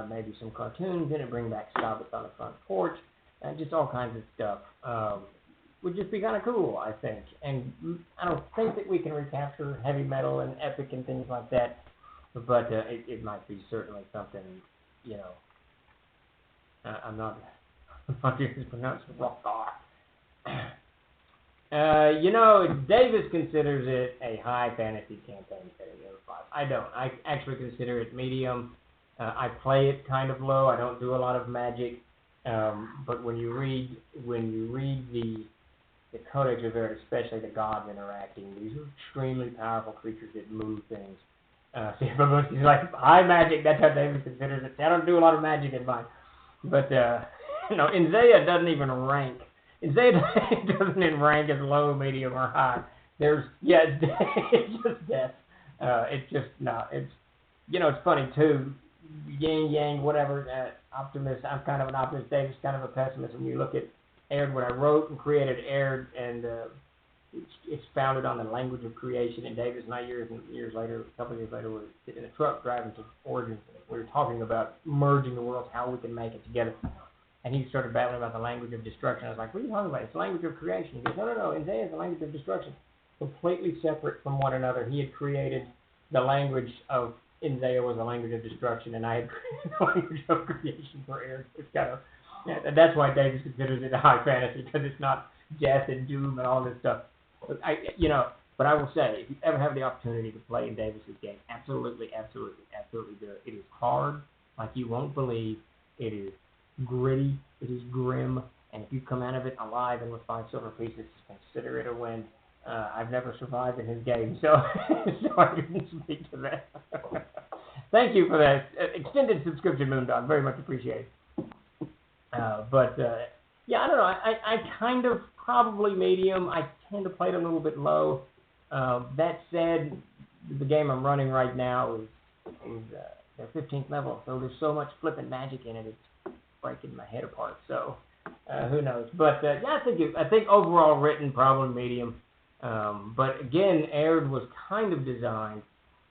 Speaker 1: maybe some cartoons in it, bring back Stobbits on the front porch, and just all kinds of stuff. Would just be kind of cool, I think. And I don't think that we can recapture heavy metal and epic and things like that, but it might be certainly something, I'm not sure to pronounce rock. Davis considers it a high fantasy campaign setting. I don't. I actually consider it medium. I play it kind of low. I don't do a lot of magic. But when you read the Codex Revered, especially the gods interacting, these are extremely powerful creatures that move things. He's like, high magic, that's how David considers it. I don't do a lot of magic in mine. But, Inzaya doesn't even rank. Inzaya doesn't even rank as low, medium, or high. It's just death. It's just, it's funny, too. Yin, yang, whatever, optimist. I'm kind of an optimist. David's kind of a pessimist. When you look at Aird, when I wrote and created Aird, and it's founded on the language of creation, and Davis and I, years later, a couple of years later, we're sitting in a truck driving to Origins. We were talking about merging the worlds, how we can make it together. and he started babbling about the language of destruction. I was like, what are you talking about? It's the language of creation. He goes, no, Nsaya is the language of destruction. Completely separate from one another. He had created the language of Nsaya was the language of destruction, and I had created the language of creation for Erd. It's kind of, yeah, that's why Davis considers it a high fantasy, because it's not death and doom and all this stuff. But I will say, if you ever have the opportunity to play in Davis's game, absolutely do it. It is hard, like you won't believe. It is gritty. It is grim. And if you come out of it alive and with 5 silver pieces, consider it a win. I've never survived in his game, so I didn't speak to that. Thank you for that extended subscription, Moondog. Very much appreciated. Yeah, I don't know. I kind of probably medium. I tend to play it a little bit low. That said, the game I'm running right now is their 15th level, so there's so much flipping magic in it, it's breaking my head apart. So who knows? But yeah, I think overall written probably medium. But again, Erd was kind of designed.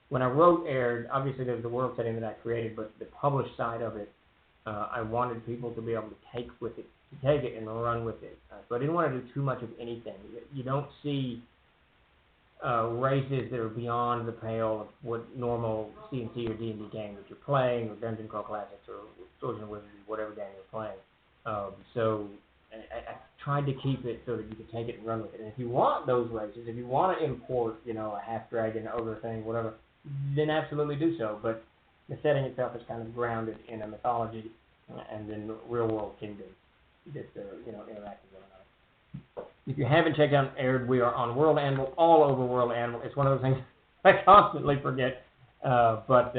Speaker 1: When I wrote Erd, obviously there's the world setting that I created, but the published side of it, I wanted people to be able to take it and run with it. So I didn't want to do too much of anything. You don't see races that are beyond the pale of what normal C&C or D&D game that you're playing, or Dungeon Crawl Classics, or Swords and Wizards, whatever game you're playing. So I tried to keep it so that you could take it and run with it. And if you want those races, if you want to import, a half-dragon, ogre thing, whatever, then absolutely do so. But the setting itself is kind of grounded in a mythology and then real-world kingdom that interactive with one. If you haven't checked out Erd, we are on World Anvil, all over World Anvil. It's one of those things I constantly forget. But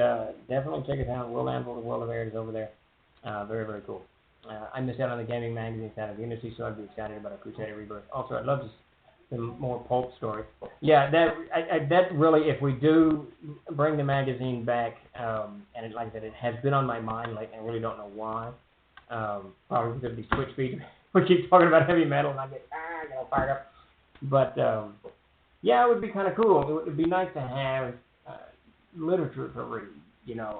Speaker 1: definitely check it out. World Anvil, the World of Erd is over there. Very, very cool. I missed out on the gaming magazine side of the industry, so I'd be excited about a Crusader Rebirth. Also, I'd love to some more pulp stories. Yeah, that really, if we do bring the magazine back, and like I said, it has been on my mind lately. I really don't know why. Probably because of these Twitch feeds. We keep talking about heavy metal, and I get fired up. But yeah, it would be kind of cool. It would be nice to have literature to read.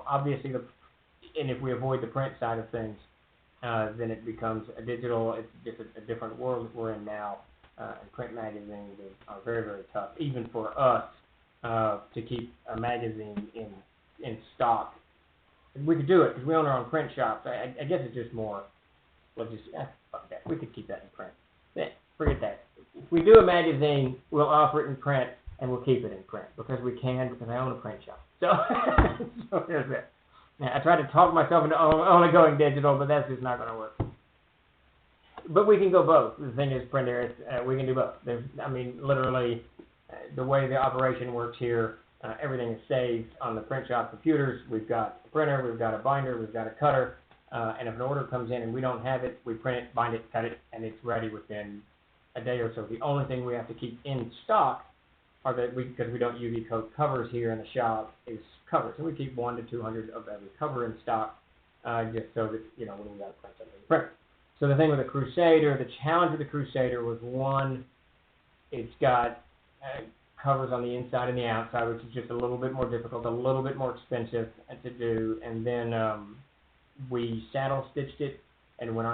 Speaker 1: Obviously, and if we avoid the print side of things, then it becomes a digital. It's just a different world that we're in now. And print magazines are very, very tough, even for us, to keep a magazine in stock. We could do it because we own our own print shop. So I guess it's just more. Fuck that. We could keep that in print. Forget that. If we do a magazine, we'll offer it in print, and we'll keep it in print because we can, because I own a print shop. So there's that. Now, I tried to talk myself into only going digital, but that's just not going to work. But we can go both. The thing is, printers, we can do both. Literally, the way the operation works here, everything is saved on the print shop computers. We've got a printer, we've got a binder, we've got a cutter, and if an order comes in and we don't have it, we print it, bind it, cut it, and it's ready within a day or so. The only thing we have to keep in stock are because we don't UV coat covers here in the shop, is covers. So we keep 100 to 200 of every cover in stock, just so that, when we got to print something, print. So the thing with the Crusader, the challenge with the Crusader was, one, it's got covers on the inside and the outside, which is just a little bit more difficult, a little bit more expensive to do. And then we saddle stitched it, and when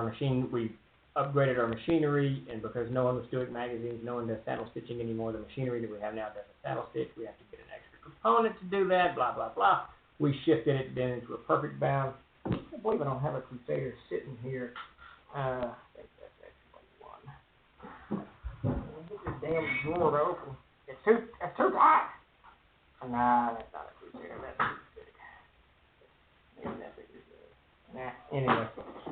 Speaker 1: we upgraded our machinery, and because no one was doing magazines, no one does saddle stitching anymore. The machinery that we have now does a saddle stitch. We have to get an extra component to do that, blah, blah, blah. We shifted it then into a perfect bound. I can't believe I don't have a Crusader sitting here. I think that's actually one. Get this damn drawer open. It's too tight. Nah, that's not a Crusader. That's too big. Anyway,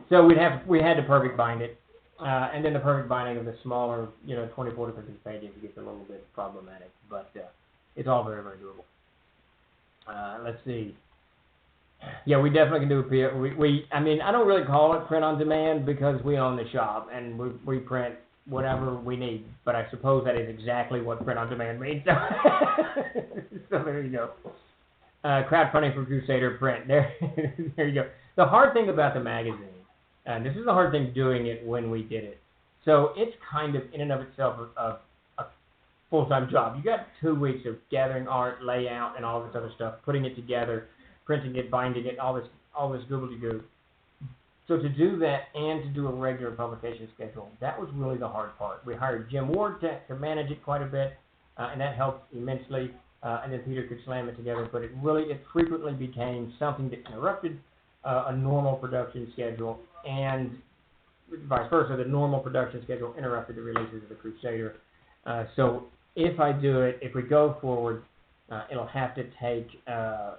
Speaker 1: so we had to perfect bind it, and then the perfect binding of the smaller, 24 to 50 pages gets a little bit problematic, but it's all very, very doable. Let's see. Yeah, we definitely can do a PO. I don't really call it print on demand because we own the shop and we print whatever we need. But I suppose that is exactly what print on demand means. So there you go. Crowdfunding for Crusader print. There you go. The hard thing about the magazine, and this is the hard thing doing it when we did it. So it's kind of in and of itself a full-time job. You got 2 weeks of gathering art, layout, and all this other stuff, putting it together, printing it, binding it, all this goobly-goo. So to do that and to do a regular publication schedule, that was really the hard part. We hired Jim Ward to manage it quite a bit, and that helped immensely. And then Peter could slam it together. But it frequently became something that interrupted a normal production schedule, and vice versa. The normal production schedule interrupted the releases of the Crusader. So if I do it, if we go forward, it'll have to take.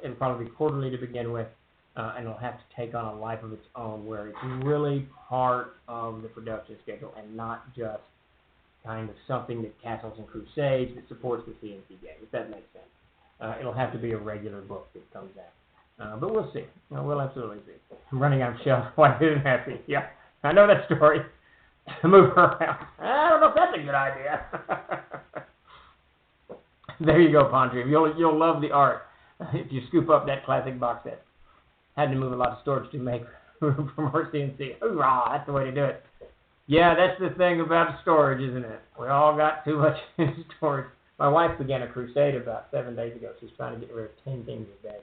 Speaker 1: It'll probably be quarterly to begin with. And it'll have to take on a life of its own where it's really part of the production schedule and not just kind of something that Castles and Crusades that supports the CNC game, if that makes sense. It'll have to be a regular book that comes out. But we'll see. We'll absolutely see. I'm running out of shelf. Why isn't happy? Yeah, I know that story. Move her around. I don't know if that's a good idea. There you go, Pondry. You'll love the art if you scoop up that classic box set. Had to move a lot of storage to make room for more CNC. Hoorah, that's the way to do it. Yeah, that's the thing about storage, isn't it? We all got too much in storage. My wife began a crusade about 7 days ago. She's trying to get rid of 10 things a day.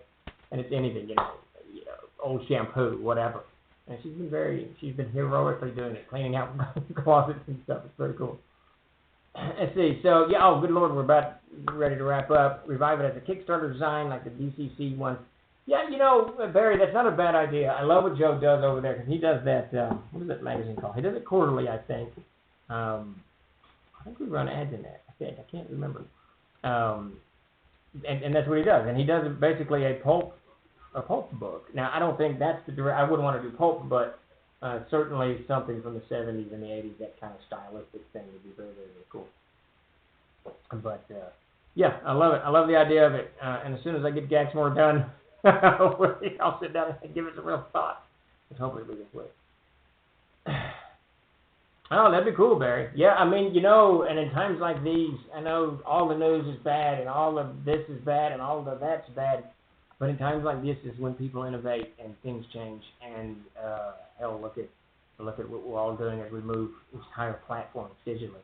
Speaker 1: And it's anything, old shampoo, whatever. And she's been heroically doing it, cleaning out closets and stuff. It's very cool. Let's see. So, yeah, oh, good Lord, we're about ready to wrap up. Revive it as a Kickstarter design like the DCC one. Yeah, Barry, that's not a bad idea. I love what Joe does over there because he does that, what is that magazine called? He does it quarterly, I think. I think we run ads in that. I can't remember. And that's what he does. And he does basically a pulp book. Now, I don't think that's I wouldn't want to do pulp, but certainly something from the 70s and the 80s, that kind of stylistic thing would be very, very, very cool. But, yeah, I love it. I love the idea of it. And as soon as I get Gaxmore done, I'll sit down and give it some real thought. And hopefully we can play. Oh, that'd be cool, Barry. Yeah, I mean, and in times like these, I know all the news is bad and all of this is bad and all of that's bad. But in times like this is when people innovate and things change. And hell, look at what we're all doing as we move entire platforms digitally.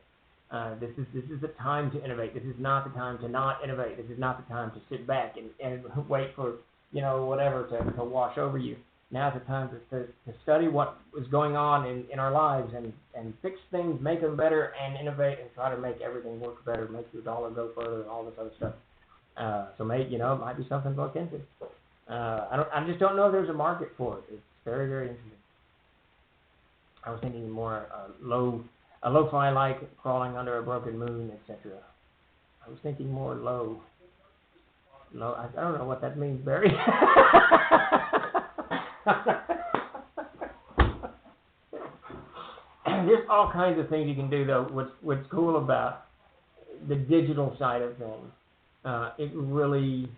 Speaker 1: This is the time to innovate. This is not the time to not innovate. This is not the time to sit back and wait for whatever to wash over you. Now's the time to study what is going on in our lives and fix things, make them better, and innovate and try to make everything work better, make your dollar go further, and all this other stuff. So it might be something to look into. I just don't know if there's a market for it. It's very, very interesting. I was thinking more a lo-fi like crawling under a broken moon, etc. I was thinking more low. I don't know what that means, Barry. There's all kinds of things you can do, though. What's cool about the digital side of things, it really...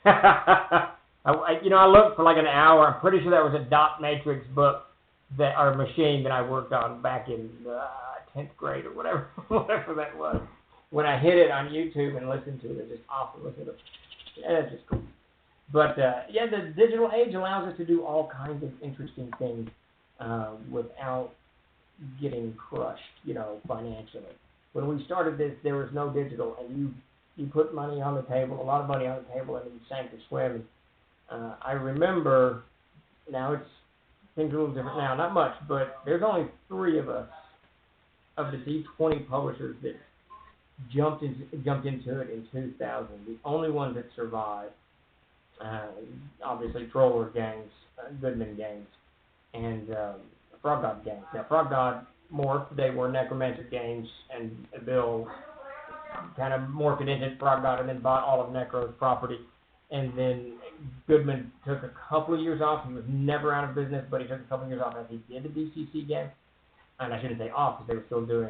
Speaker 1: I looked for like an hour. I'm pretty sure that was a dot matrix book or machine that I worked on back in 10th grade or whatever that was. When I hit it on YouTube and listened to it, it's just awesome. Listen to it. Yeah, it's just cool. But, the digital age allows us to do all kinds of interesting things without getting crushed, financially. When we started this, there was no digital, and you put money on the table, a lot of money on the table, and you sank or swim. I remember, now things are a little different now, not much, but there's only 3 of us, of the D20 publishers that jumped into it in 2000. The only ones that survived, obviously, Troller Games, Goodman Games, and Frog God Games. Now, Frog God morphed. They were Necromancer Games, and Bill kind of morphed it into Frog God and then bought all of Necro's property. And then Goodman took a couple of years off. He was never out of business, but he took a couple of years off as he did the DCC game. And I shouldn't say off, because they were still doing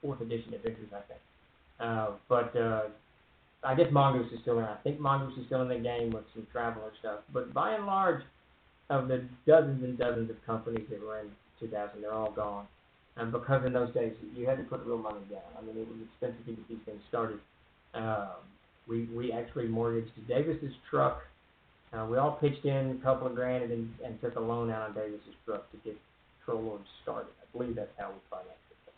Speaker 1: 4th edition adventures, I think. But I guess Mongoose is still in. I think Mongoose is still in the game with some Traveler stuff. But by and large, of the dozens and dozens of companies that were in 2000, they're all gone. And because in those days, you had to put real money down. I mean, it was expensive to get these things started. We actually mortgaged Davis's truck. We all pitched in a couple of grand and took a loan out on Davis's truck to get Troll Lords started. I believe that's how we financed it.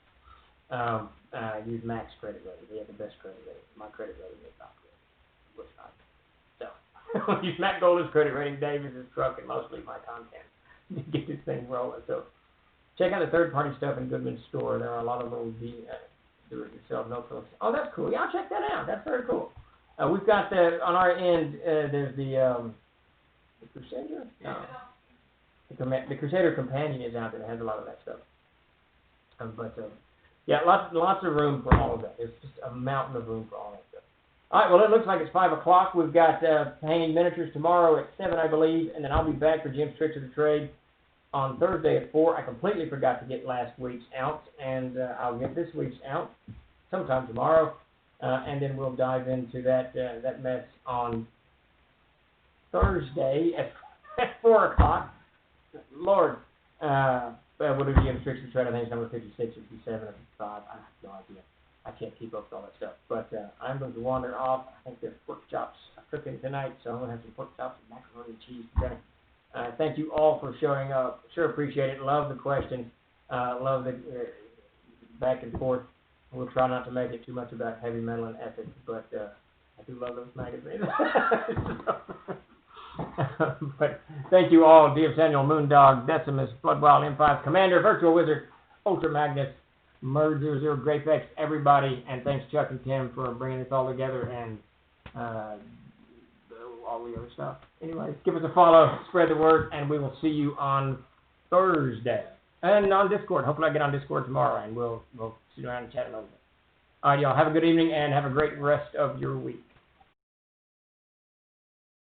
Speaker 1: I used Mac's credit rating. He had the best credit rating. My credit rating was not good. It was not. So, I used Mac Golden's credit rating, Davis's truck, and mostly my content. to get this thing rolling. So check out the third-party stuff in Goodman's store. There are a lot of little do-it-yourself notebooks. Oh, that's cool. Yeah, I'll check that out. That's very cool. We've got on our end, there's the Crusader? No. The Crusader Companion is out there that has a lot of that stuff. Yeah, lots of room for all of that. There's just a mountain of room for all that stuff. All right, well, it looks like it's 5 o'clock. We've got painting miniatures tomorrow at 7, I believe, and then I'll be back for Jim's Tricks of the Trade on Thursday at 4. I completely forgot to get last week's out, and I'll get this week's out sometime tomorrow, and then we'll dive into that mess on Thursday at 4 o'clock. Lord, we'll do Jim's Tricks of the Trade. I think it's number 56, 57, or 55. I have no idea. I can't keep up with all that stuff. But I'm going to wander off. I think there's pork chops cooking tonight, so I'm going to have some pork chops and macaroni and cheese today. Thank you all for showing up. Sure appreciate it. Love the questions. Love the back and forth. We'll try not to make it too much about heavy metal and ethics, but I do love those magazines. But thank you all. D.F. Samuel, Moondog, Decimus, Bloodwild, M5, Commander, Virtual Wizard, Ultra Magnus, Merge 00, Grapefx, everybody, and thanks Chuck and Tim for bringing this all together and all the other stuff. Anyway, give us a follow, spread the word, and we will see you on Thursday. And on Discord. Hopefully I get on Discord tomorrow, and we'll sit around and chat a little bit. All right, y'all. Have a good evening, and have a great rest of your week.